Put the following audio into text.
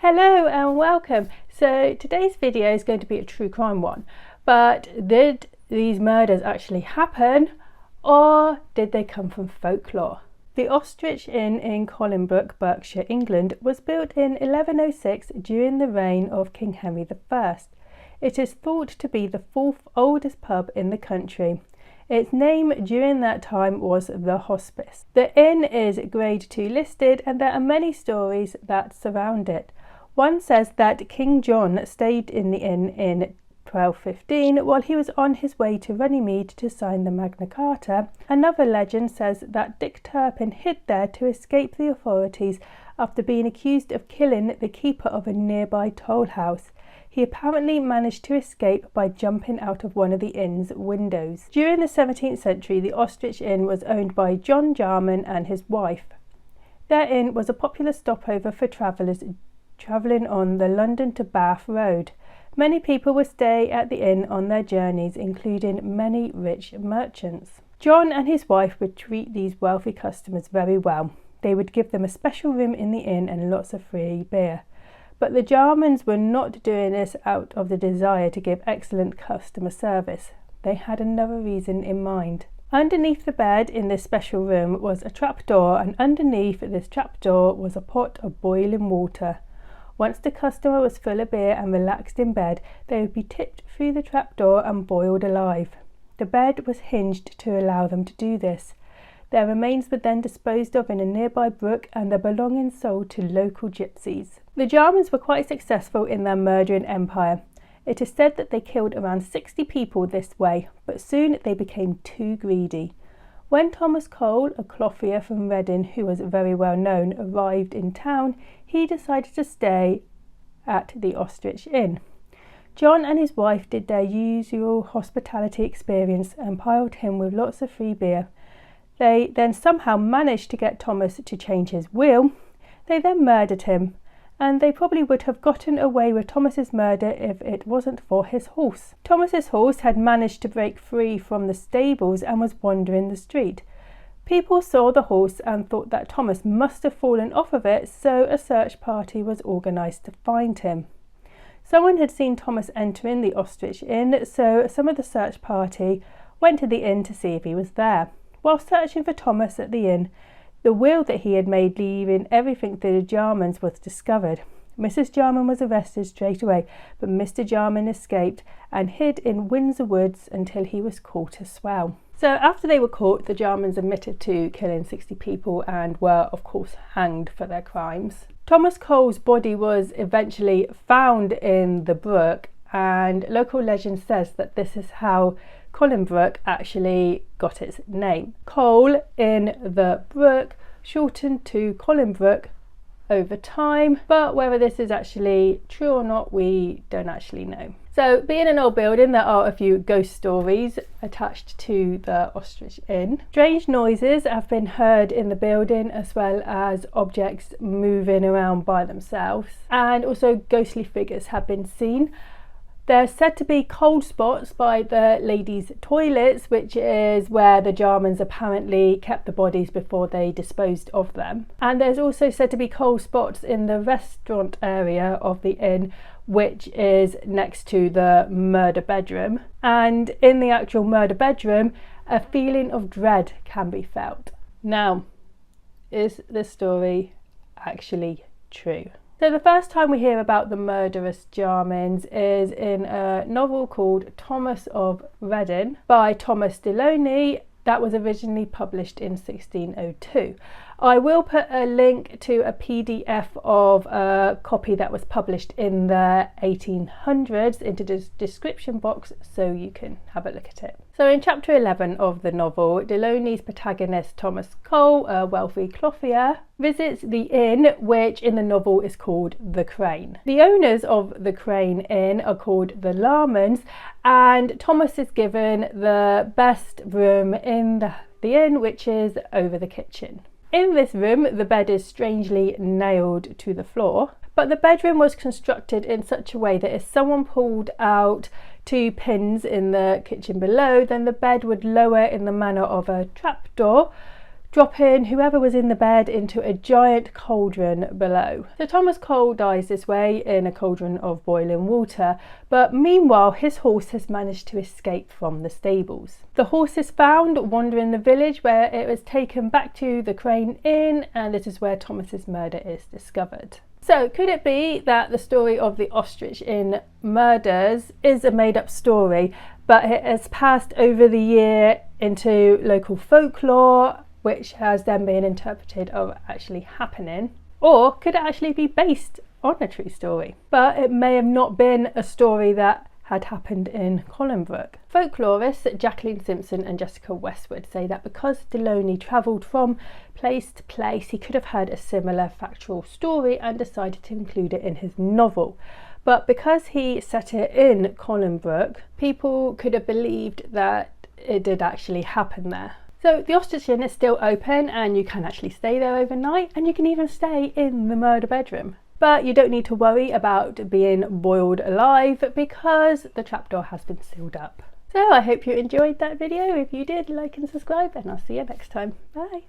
Hello and welcome. So today's video is going to be a true crime one, but did these murders actually happen or did they come from folklore? The Ostrich Inn in Colnbrook, Berkshire, England was built in 1106 during the reign of King Henry I. It is thought to be the fourth oldest pub in the country. Its name during that time was the Hospice. The inn is Grade 2 listed and there are many stories that surround it. One says that King John stayed in the inn in 1215 while he was on his way to Runnymede to sign the Magna Carta. Another legend says that Dick Turpin hid there to escape the authorities after being accused of killing the keeper of a nearby toll house. He apparently managed to escape by jumping out of one of the inn's windows. During the 17th century, the Ostrich Inn was owned by John Jarman and his wife. Their inn was a popular stopover for travellers travelling on the London to Bath Road. Many people would stay at the inn on their journeys, including many rich merchants. John and his wife would treat these wealthy customers very well. They would give them a special room in the inn and lots of free beer. But the Jarmans were not doing this out of the desire to give excellent customer service. They had another reason in mind. Underneath the bed in this special room was a trapdoor, and underneath this trapdoor was a pot of boiling water. Once the customer was full of beer and relaxed in bed, they would be tipped through the trapdoor and boiled alive. The bed was hinged to allow them to do this. Their remains were then disposed of in a nearby brook and their belongings sold to local gypsies. The Jarmans were quite successful in their murdering empire. It is said that they killed around 60 people this way, but soon they became too greedy. When Thomas Cole, a clothier from Reading who was very well known, arrived in town, he decided to stay at the Ostrich Inn. John and his wife did their usual hospitality experience and piled him with lots of free beer. They then somehow managed to get Thomas to change his will. They then murdered him, and they probably would have gotten away with Thomas's murder if it wasn't for his horse. Thomas's horse had managed to break free from the stables and was wandering the street. People saw the horse and thought that Thomas must have fallen off of it, so a search party was organised to find him. Someone had seen Thomas entering the Ostrich Inn, so some of the search party went to the inn to see if he was there. While searching for Thomas at the inn, the will that he had made leaving everything to the Jarmans was discovered. Mrs. Jarman was arrested straight away, but Mr. Jarman escaped and hid in Windsor Woods until he was caught as well. So after they were caught, the Jarmans admitted to killing 60 people and were of course hanged for their crimes. Thomas Cole's body was eventually found in the brook, and local legend says that this is how Colnbrook actually got its name. Cole in the brook shortened to Colnbrook over time, but whether this is actually true or not, we don't actually know. So being an old building, there are a few ghost stories attached to the Ostrich Inn. Strange noises have been heard in the building, as well as objects moving around by themselves, and also ghostly figures have been seen. There's said to be cold spots by the ladies' toilets, which is where the Jarmans apparently kept the bodies before they disposed of them. And there's also said to be cold spots in the restaurant area of the inn, which is next to the murder bedroom. And in the actual murder bedroom, a feeling of dread can be felt. Now, is this story actually true? So the first time we hear about the murderous Jarmans is in a novel called Thomas of Reading by Thomas Deloney that was originally published in 1602. I will put a link to a PDF of a copy that was published in the 1800s into the description box so you can have a look at it. So in chapter 11 of the novel, Deloney's protagonist Thomas Cole, a wealthy clothier, visits the inn, which in the novel is called the Crane. The owners of the Crane Inn are called the Larmans, and Thomas is given the best room in the inn, which is over the kitchen. In this room, the bed is strangely nailed to the floor, but the bedroom was constructed in such a way that if someone pulled out 2 pins in the kitchen below, then the bed would lower in the manner of a trapdoor, dropping whoever was in the bed into a giant cauldron below. So Thomas Cole dies this way in a cauldron of boiling water, but meanwhile his horse has managed to escape from the stables. The horse is found wandering the village, where it was taken back to the Crane Inn, and this is where Thomas's murder is discovered. So could it be that the story of the Ostrich Inn Murders is a made-up story, but it has passed over the year into local folklore, which has then been interpreted of actually happening? Or could it actually be based on a true story, but it may have not been a story that had happened in Collinbrook? Folklorists Jacqueline Simpson and Jessica Westwood say that because Deloney travelled from place to place, he could have had a similar factual story and decided to include it in his novel. But because he set it in Collinbrook, people could have believed that it did actually happen there. So the Ostrich Inn is still open, and you can actually stay there overnight, and you can even stay in the murder bedroom. But you don't need to worry about being boiled alive because the trapdoor has been sealed up. So I hope you enjoyed that video. If you did, like and subscribe, and I'll see you next time. Bye.